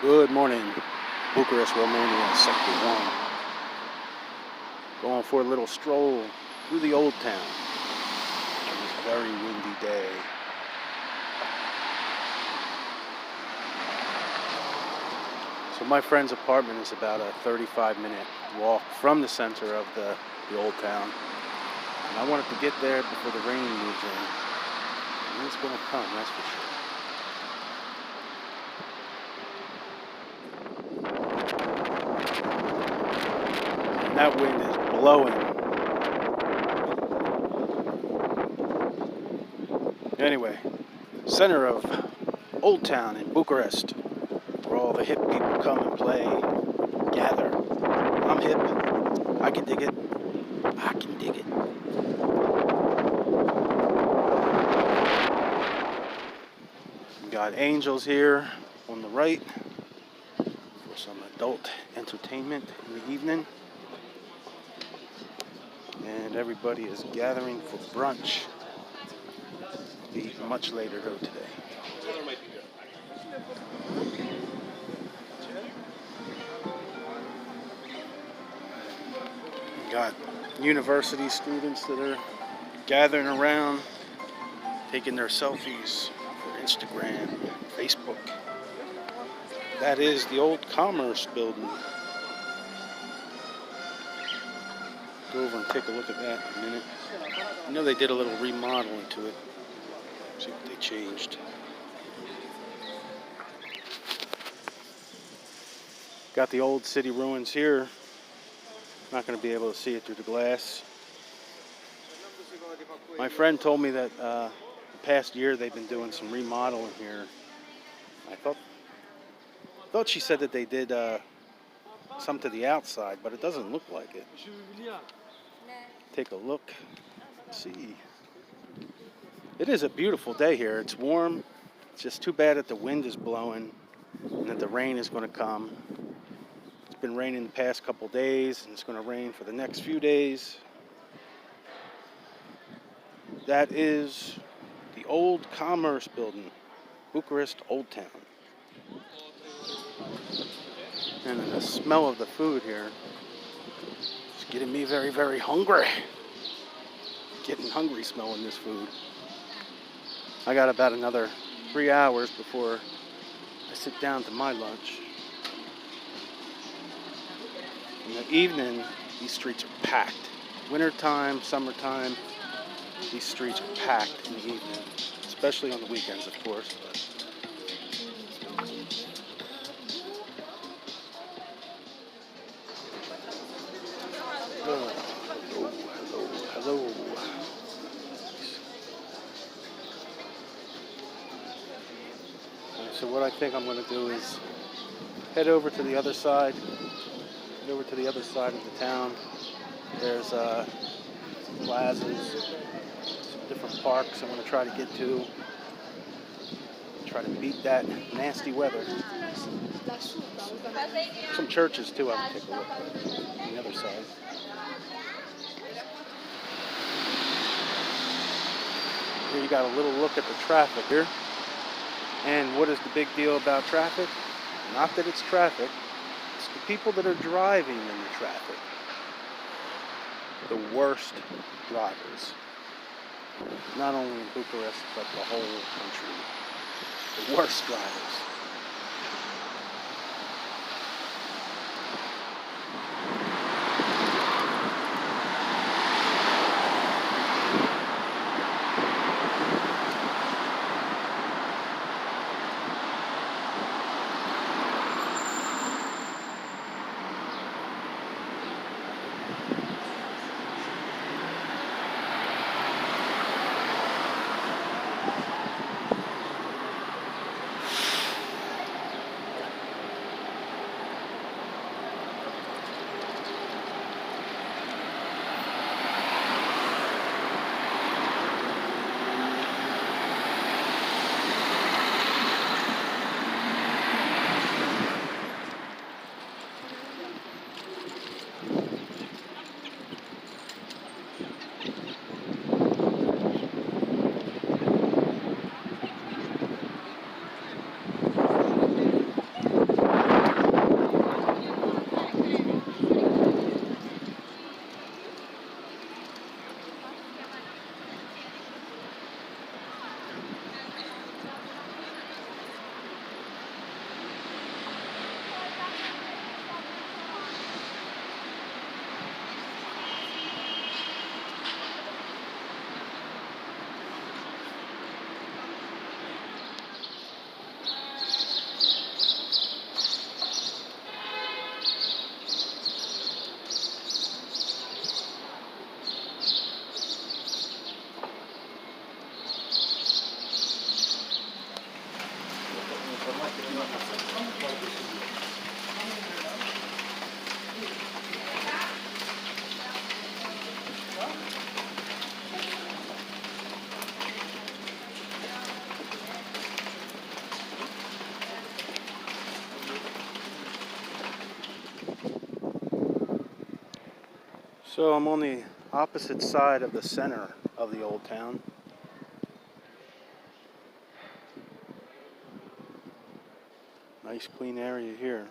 Good morning, Bucharest, Romania, Sector 1. Going for a little stroll through the old town on this very windy day. So my friend's apartment is about a 35-minute walk from the center of the old town. And I wanted to get there before the rain moves in. And it's going to come, that's for sure. And that wind is blowing. Anyway, center of Old Town in Bucharest, where all the hip people come and play, gather. I'm hip. I can dig it. I can dig it. We got Angels here on the right for some adult entertainment in the evening. And everybody is gathering for brunch. Be much later though today. We got university students that are gathering around, taking their selfies for Instagram, Facebook. That is the old Commerce building. Go over and take a look at that in a minute. I know they did a little remodeling to it. See what they changed. Got the old city ruins here. Not going to be able to see it through the glass. My friend told me that the past year they've been doing some remodeling here. I thought she said that they did some to the outside, but it doesn't look like it. Take a look. Let's see. It is a beautiful day here. It's warm. It's just too bad that the wind is blowing and that the rain is going to come. It's been raining the past couple days, and it's going to rain for the next few days. That is the old Commerce building, Bucharest Old Town. And the smell of the food here is getting me very, very hungry. Getting hungry smelling this food. I got about another 3 hours before I sit down to my lunch. In the evening, these streets are packed. Wintertime, summertime, these streets are packed in the evening. Especially on the weekends, of course. Hello. So what I think I'm going to do is head over to the other side. Head over to the other side of the town. There's plazas, some different parks I'm going to try to get to. Try to beat that nasty weather. Some churches too I can take a look at on the other side. Here you got a little look at the traffic here. And what is the big deal about traffic? Not that it's traffic, it's the people that are driving in the traffic. The worst drivers. Not only in Bucharest, but the whole country. The worst drivers. So I'm on the opposite side of the center of the old town. Nice clean area here.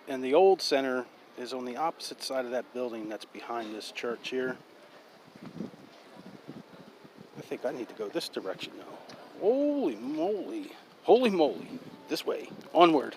And the old center is on the opposite side of that building that's behind this church here. I think I need to go this direction now. Holy moly. Holy moly. This way. Onward.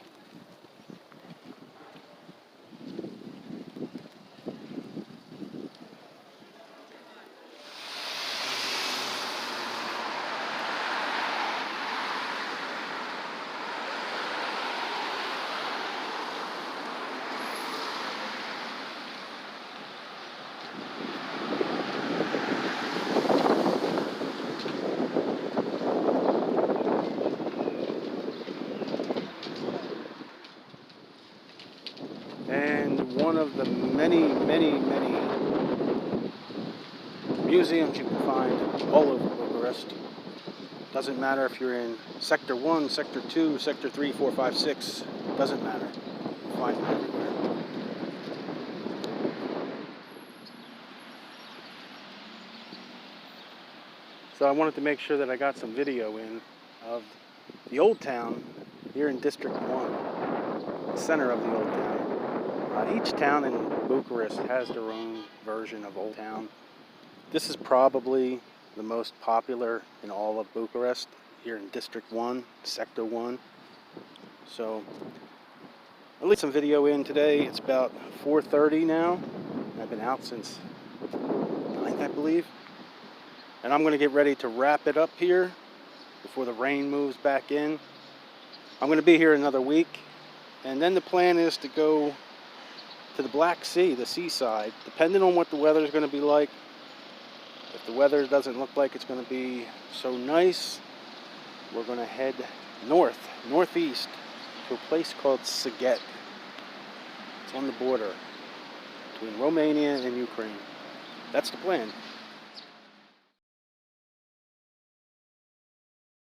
And one of the many museums you can find all over Bucharest. Doesn't matter if you're in Sector 1, Sector 2, Sector 3, 4, 5, 6. Doesn't matter. You can find them everywhere. So I wanted to make sure that I got some video in of the old town here in District 1, the center of the old town. Each town in Bucharest has their own version of Old Town. This is probably the most popular in all of Bucharest, here in District 1, Sector 1. So, I let some video in today. It's about 4:30 now. I've been out since 9th, I believe. And I'm going to get ready to wrap it up here before the rain moves back in. I'm going to be here another week. And then the plan is to go to the Black Sea, the seaside, depending on what the weather is going to be like. If the weather doesn't look like it's going to be so nice, we're going to head northeast, to a place called Sighet. It's on the border between Romania and Ukraine. That's the plan.